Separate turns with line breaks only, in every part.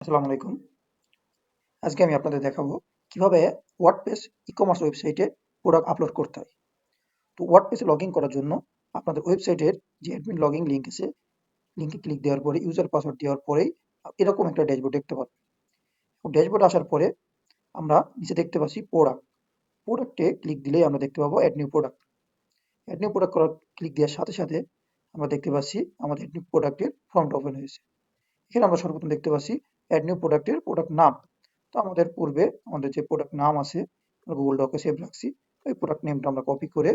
আসসালামু আলাইকুম। আজকে আমি আপনাদের দেখাবো কিভাবে ওয়ার্ডপ্রেস ই-কমার্স ওয়েবসাইটে প্রোডাক্ট আপলোড করতে হয়। তো ওয়ার্ডপ্রেসে লগ ইন করার জন্য আপনাদের ওয়েবসাইটের যে অ্যাডমিন লগইন লিঙ্ক আছে, লিঙ্কে ক্লিক দেওয়ার পরে ইউজার পাসওয়ার্ড দেওয়ার পরেই এরকম একটা ড্যাশবোর্ড দেখতে পাবেন। ড্যাশবোর্ড আসার পরে আমরা নিচে দেখতে পাচ্ছি প্রোডাক্ট। প্রোডাক্টে ক্লিক দিলেই আমরা দেখতে পাবো add new product. Add new product করার ক্লিক দেওয়ার সাথে সাথে আমরা দেখতে পাচ্ছি আমাদের অ্যাড নিউ প্রোডাক্টের ফর্মটা ওপেন হয়েছে। এখানে আমরা সর্বপ্রথম দেখতে পাচ্ছি অ্যাড নিউ প্রোডাক্টের প্রোডাক্ট নাম। তো আমাদের পূর্বে আমাদের যে প্রোডাক্ট নাম আছে আমরা গুগল ডকে সেভ রাখছি, ওই প্রোডাক্ট নেমটা আমরা কপি করে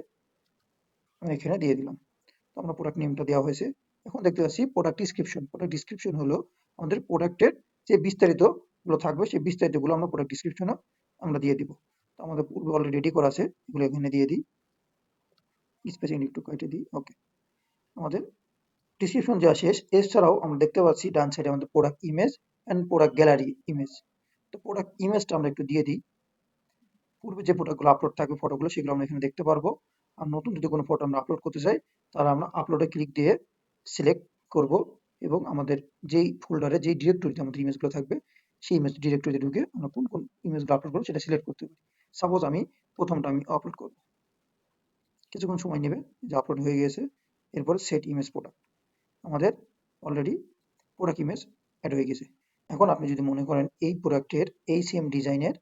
এখানে দিয়ে দিলাম। তো আমরা প্রোডাক্ট নেমটা দেওয়া হয়েছে। এখন দেখতে পাচ্ছি প্রোডাক্ট ডিসক্রিপশন। প্রোডাক্ট ডিসক্রিপশন হলো আমাদের প্রোডাক্টের যে বিস্তারিত গুলো থাকবে, সেই বিস্তারিত গুলো আমরা প্রোডাক্ট ডিসক্রিপশনে আমরা দিয়ে দিব। তো আমাদের পূর্বে অলরেডি রেডি করা আছে, এগুলো এখানে দিয়ে দিই। স্পেসিং একটু কেটে দিই। ওকে, আমাদের ডিসক্রিপশন দেওয়া শেষ। এছাড়াও আমরা দেখতে পাচ্ছি ডান সাইডে আমাদের product image and product gallery image. তো প্রোডাক্ট ইমেজটা আমরা একটু দিয়ে দিই। পূর্বে যে ফটোগুলো আপলোড থাকবে, ফটোগুলো সেগুলো আমরা এখানে দেখতে পারবো। আর নতুন যদি কোনো ফটো আমরা আপলোড করতে চাই, তাহলে আমরা আপলোডে ক্লিক দিয়ে সিলেক্ট করব এবং আমাদের যেই ফোল্ডারে যেই ডিরেক্টরিতে আমাদের ইমেজগুলো থাকবে, সেই ইমেজ ডিরেক্টরিতে ঢুকে আমরা কোন কোন ইমেজগুলো আপলোড করবো সেটা সিলেক্ট করতে পারি। সাপোজ আমি প্রথমটা আমি আপলোড করব, কিছুক্ষণ সময় নেবে, যে আপলোড হয়ে গেছে। এরপরে সেট ইমেজ প্রোডাক্ট, আমাদের অলরেডি প্রোডাক্ট ইমেজ অ্যাড হয়ে গেছে। এখন আপনি যদি মনে করেন এই প্রোডাক্টের এই সেম ডিজাইনের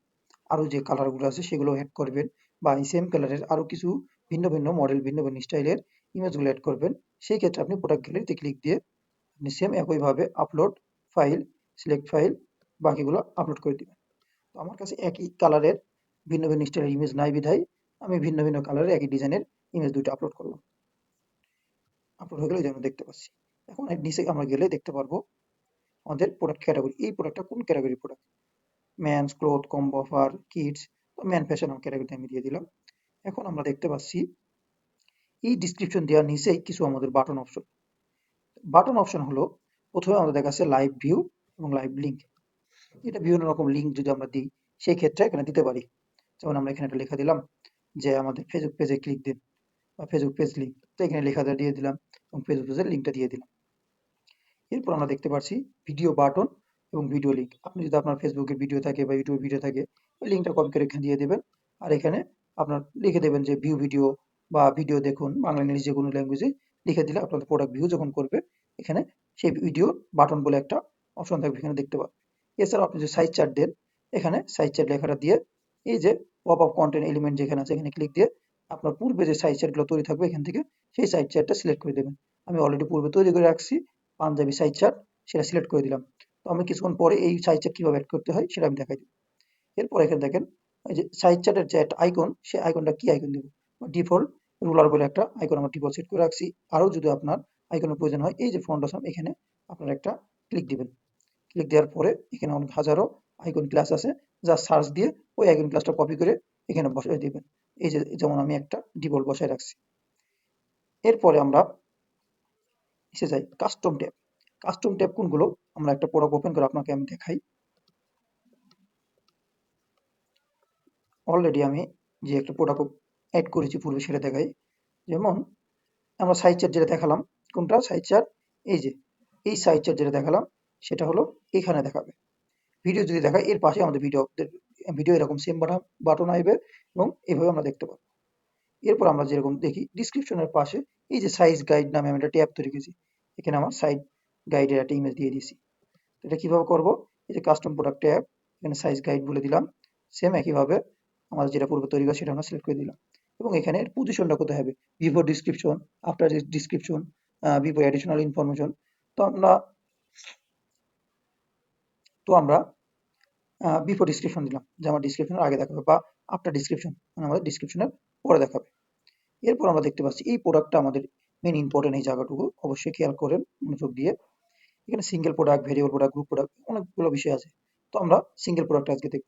আরো যে কালারগুলো আছে সেগুলো অ্যাড করবেন, বা এই সেম কালারের আরো কিছু ভিন্ন ভিন্ন মডেল, ভিন্ন ভিন্ন স্টাইলের ইমেজগুলো অ্যাড করবেন, সেই ক্ষেত্রে আপনি প্রোডাক্ট গ্যালারিতে ক্লিক দিয়ে আপনি সেম একইভাবে আপলোড ফাইল, সিলেক্ট ফাইল, বাকিগুলো আপলোড করে দিবেন। তো আমার কাছে একই কালারের ভিন্ন ভিন্ন স্টাইলের ইমেজ নাই বিধায় আমি ভিন্ন ভিন্ন কালারের একই ডিজাইনের ইমেজ দুটো আপলোড করলাম। আপলোড হয়ে গেলে যেন দেখতে পাচ্ছি। এখন এর নিচে আমরা গেলে দেখতে পারবো আমাদের প্রোডাক্ট ক্যাটাগরি, এই প্রোডাক্টটা কোন category product. Men's cloth, combo offer, kids, man fashion ক্যাটাগরিতে আমি দিয়ে দিলাম। এখন আমরা দেখতে পাচ্ছি এই ডিসক্রিপশন দেওয়ার নিচেই কিছু আমাদের বাটন অপশন। বাটন অপশন হলো প্রথমে আমাদের দেখাচ্ছে লাইভ ভিউ এবং লাইভ লিঙ্ক। এটা বিভিন্ন রকম লিঙ্ক যদি আমরা দিই, সেই ক্ষেত্রে এখানে দিতে পারি। যেমন আমরা এখানে একটা লেখা দিলাম যে আমাদের ফেসবুক পেজে ক্লিক দিন, বা ফেসবুক পেজ লিঙ্ক, তো এখানে লেখাটা দিয়ে দিলাম এবং ফেসবুক পেজের লিঙ্কটা দিয়ে দিলাম। এরপর আমরা দেখতে পাচ্ছি ভিডিও বাটন এবং ভিডিও লিঙ্ক। আপনি যদি আপনার ফেসবুকের ভিডিও থাকে বা ইউটিউবের ভিডিও থাকে, ওই লিঙ্কটা কপি করে এখানে দিয়ে দেবেন। আর এখানে আপনার লিখে দেবেন যে ভিউ ভিডিও বা ভিডিও দেখুন, বাংলা ইংলিশ যে কোনো ল্যাঙ্গুয়েজে লিখে দিলে আপনাদের প্রোডাক্ট ভিউ যখন করবে, এখানে সেই ভিডিও বাটন বলে একটা অপশন থাকবে, এখানে দেখতে পাবেন। এছাড়াও আপনি যদি সাইজ চার্ট দেন, এখানে সাইজ চার্ট লেখাটা দিয়ে এই যে পপ আপ কন্টেন্ট এলিমেন্ট যেখানে আছে, এখানে ক্লিক দিয়ে আপনার পূর্বে যে সাইজ চার্টগুলো তৈরি থাকবে এখান থেকে সেই সাইজ চার্টটা সিলেক্ট করে দেবেন। আমি অলরেডি পূর্বে তৈরি করে রাখছি পাঞ্জাবি সাইজ চার্ট, সেটা সিলেক্ট করে দিলাম। তো আমি কিছুক্ষণ পরে এই সাইজ চার্ট কিভাবে অ্যাড করতে হয় সেটা আমি দেখাই দিই। এরপর এখানে দেখেন এই যে সাইজ চার্টের যে একটা আইকন, সেই আইকনটা কি আইকন দেবো। ডিফল্ট রুলার বলে একটা আইকন আমার ডিফল্ট সেট করে রাখছি। আরও যদি আপনার আইকনের প্রয়োজন হয়, এই যে ফন্ট আসাম, এখানে আপনার একটা ক্লিক দিবেন। ক্লিক দেওয়ার পরে এখানে অনেক হাজারো আইকন ক্লাস আছে, যা সার্চ দিয়ে ওই আইকন ক্লাসটা কপি করে এখানে বসাই দিবেন। এই যে যেমন আমি একটা ডিফল্ট বসায় রাখছি। এরপরে আমরা এসে যাই কাস্টম ট্যাব। কাস্টম ট্যাব কোনগুলো, আমরা একটা প্রোডাক্ট ওপেন করে আপনাকে আমি দেখাই। অলরেডি আমি যে একটা প্রোডাক্ট অ্যাড করেছি পূর্বে সেটা দেখাই। যেমন আমরা সাইজ চার্ট যেটা দেখালাম, কোনটা সাইজ চার্ট, এই যে এই সাইজ চার্ট যেটা দেখালাম সেটা হলো এখানে দেখাবে। ভিডিও যদি দেখায়, এর পাশে আমাদের ভিডিও ভিডিও এরকম সেম বাটন আসবে এবং এভাবে আমরা দেখতে পাবো। এরপর আমরা যেরকম দেখি ডিসক্রিপশনের পাশে এই যে সাইজ গাইড নামে আমি একটা ট্যাব তৈরি করেছি, এখানে আমার সাইজ গাইডের একটা ইমেজ দিয়ে দিয়েছি। এটা কিভাবে করব, এই যে কাস্টম প্রোডাক্ট ট্যাব, এখানে সাইজ গাইড বলে দিলাম। সেম একইভাবে আমাদের যেটা পূর্বে তৈরি করা সেটা আমরা সিলেক্ট করে দিলাম এবং এখানে পজিশনটা কোথায় হবে, before description, after description, before additional information. তো আমরা তো আমরা বিফোর ডিসক্রিপশন দিলাম, যে আমার ডিসক্রিপশনের আগে দেখাবে, বা আফটার ডিসক্রিপশন মানে আমাদের ডিসক্রিপশনের পরে দেখাবে। এরপর আমরা দেখতে পাচ্ছি এই প্রোডাক্টটা আমাদের মেন ইম্পর্টেন্ট, এই জায়গাটুকু অবশ্যই খেয়াল করেন মনোযোগ দিয়ে। এখানে single product, variable product, group product, অনেকগুলো বিষয় আছে। তো আমরা সিঙ্গেল প্রোডাক্ট আজকে দেখব।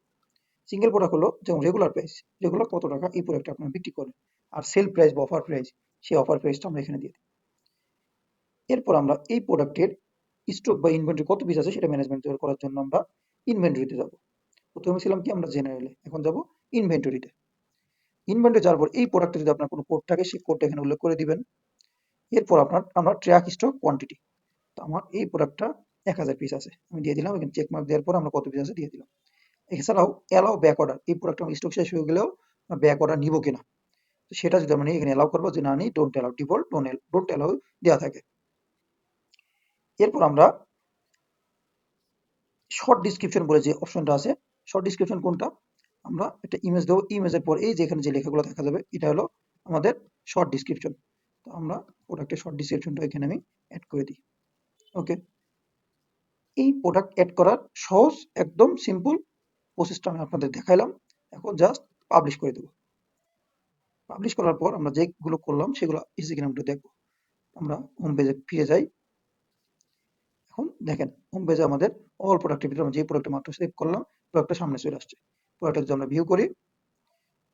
সিঙ্গেল প্রোডাক্ট হলো যেমন রেগুলার প্রাইস, রেগুলার কত টাকা এই প্রোডাক্ট আপনারা বিক্রি করেন, আর সেল প্রাইস বা অফার প্রাইস, সেই অফার প্রাইসটা আমরা এখানে দিয়ে দিই। এরপর আমরা এই প্রোডাক্টের স্টক বা ইনভেন্টরি কত পিস আছে সেটা ম্যানেজমেন্ট করার জন্য আমরা ইনভেন্টরিতে যাব। প্রথমে ছিলাম কি আমরা জেনারেলে, এখন যাব ইনভেন্টরিতে। ইনভেন্টরি যাওয়ার পর এই প্রোডাক্টে যদি আপনার কোনো কোড থাকে, সেই কোডটা এখানে উল্লেখ করে দিবেন। এরপর আমরা ট্র্যাক স্টক কোয়ান্টিটি। তো আমার এই প্রোডাক্টটা 1000 পিস আছে, আমি দিয়ে দিলাম। এখানে চেক মার্ক দেওয়ার পর আমরা কত পিস আছে দিয়ে দিলাম। এছাড়াও অ্যালাউ ব্যাক অর্ডার, এই প্রোডাক্ট আমার স্টক শেষ হয়ে গেলেও ব্যাক অর্ডার নিব কিনা, তো সেটা যদি আমরা এখানে অ্যালাউ করবো, যে না নিই, don't allow, default don't allow দেওয়া থাকে। এরপর আমরা শর্ট ডিসক্রিপশন বলে যে অপশনটা আছে, শর্ট ডিসক্রিপশন কোনটা, আমরা একটা ইমেজ দেবো, ইমেজের পর এই যে এখানে যে লেখাগুলো দেখা যাবে এটা হলো আমাদের শর্ট ডিসক্রিপশন। তো আমরা প্রোডাক্টের শর্ট ডিসক্রিপশনটা এখানে আমি অ্যাড করে দিই। ওকে, এই প্রোডাক্ট অ্যাড করার সহজ একদম সিম্পল প্রসেসটা আমি আপনাদের দেখাইলাম। এখন জাস্ট পাবলিশ করে দেবো। পাবলিশ করার পর আমরা যেগুলো করলাম সেগুলো এসে কিনা আমরা দেখবো। আমরা হোম পেজে ফিরে যাই। এখন দেখেন হোম পেজে আমাদের অল প্রোডাক্টের ভিতরে আমরা যে প্রোডাক্টটা মাত্র সেভ করলাম প্রোডাক্টটা সামনে চলে আসছে। প্রোডাক্টটা যদি আমরা ভিউ করি,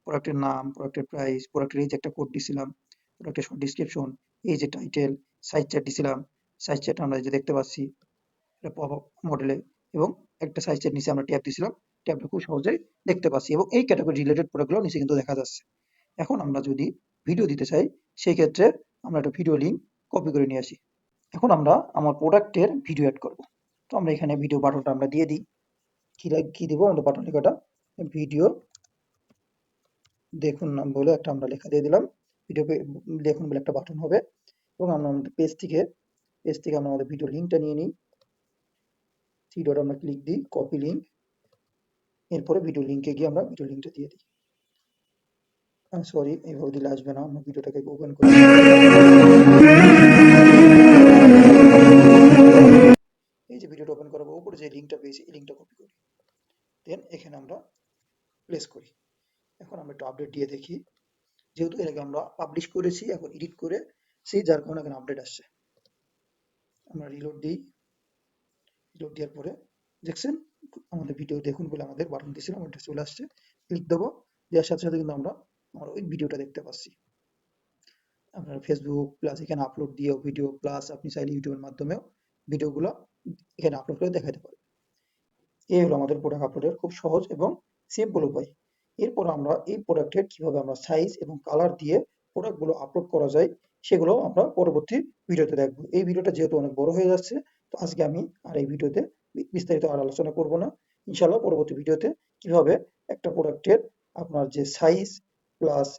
প্রোডাক্টের নাম, প্রোডাক্টের প্রাইস, প্রোডাক্টের এই যে একটা কোড দিছিলাম, প্রোডাক্টের শর্ট ডিসক্রিপশন, এই যে টাইটেল, সাইজ চ্যাট দিছিলাম, সাইজ চ্যাট আমরা এই যে দেখতে পাচ্ছি এটা পপ আপ মডেলে, এবং একটা সাইজ চ্যাট নিচে আমরা ট্যাব দিছিলাম, ট্যাবটা খুব সহজেই দেখতে পাচ্ছি, এবং এই ক্যাটাগরি রিলেটেড প্রোডাক্টগুলো নিচে কিন্তু দেখা যাচ্ছে। এখন আমরা যদি ভিডিও দিতে চাই সেই ক্ষেত্রে আমরা একটা ভিডিও লিঙ্ক কপি করে নিয়ে আসি। এখন আমরা আমার প্রোডাক্টের ভিডিও অ্যাড করব। তো আমরা এখানে ভিডিও বাটনটা আমরা দিয়ে দিই। কি দিব আমাদের বাটন লেখাটা, ভিডিও দেখুন নাম বলে একটা আমরা লেখা দিয়ে দিলাম। ভিডিও দেখুন বলে একটা বাটন হবে, এবং আমরা আমাদের পেজ থেকে আমরা আমাদের ভিডিও লিঙ্কটা নিয়ে নিই। থ্রি ডট আমরা ক্লিক দিই, কপি লিঙ্ক, এরপরে ভিডিও লিঙ্কে গিয়ে আমরা ভিডিও লিঙ্কটা দিয়ে দিই। সরি, এইভাবে দিলে আসবে না, আমরা ভিডিওটাকে ওপেন করি। এই যে ভিডিওটা ওপেন করার উপরে যে লিঙ্কটা পেয়েছি এই লিঙ্কটা কপি করি, দেন এখানে আমরা প্লেস করি। এখন আমরা একটু আপডেট দিয়ে দেখি, যেহেতু এর আগে আমরা পাবলিশ করেছি, এখন এডিট করে সেই যার কারণে এখানে আপডেট আসছে। আমরা রিলোড দিই, রিলোড দেওয়ার পরে দেখছেন আমাদের ভিডিও দেখুন বলে আমাদের বাটন দিয়েছিলাম ওইটা চলে আসছে। ক্লিক দেবো, দেওয়ার সাথে সাথে কিন্তু আমরা আমার ওই ভিডিওটা দেখতে পাচ্ছি। আপনার ফেসবুক প্লাস এখানে আপলোড দিয়েও ভিডিও, প্লাস আপনি চাইলে ইউটিউবের মাধ্যমেও ভিডিওগুলো এখানে আপলোড করে দেখাতে পারেন। এই হলো আমাদের প্রোডাক্ট আপলোডের খুব সহজ এবং সিম্পল উপায়। এরপর আমরা এই প্রোডাক্টের কিভাবে আমরা সাইজ এবং কালার দিয়ে প্রোডাক্টগুলো আপলোড করা যায় সেগুলো আমরা পরবর্তী ভিডিওতে দেখবো। এই ভিডিওটা যেহেতু অনেক বড় হয়ে যাচ্ছে, তো আজকে আমি আর এই ভিডিওতে বিস্তারিত আর আলোচনা করব না। ইনশাল্লাহ পরবর্তী ভিডিওতে কিভাবে একটা প্রোডাক্টের আপনার যে সাইজ প্লাস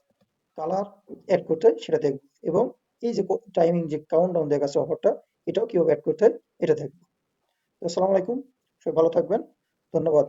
কালার অ্যাড করতে হয় সেটা দেখবো, এবং এই যে টাইমিং যে কাউন্টডাউন দেখাচ্ছে অফারটা, এটাও কিভাবে অ্যাড করতে হয় এটা দেখবো। আসসালামু আলাইকুম, সবাই ভালো থাকবেন, ধন্যবাদ।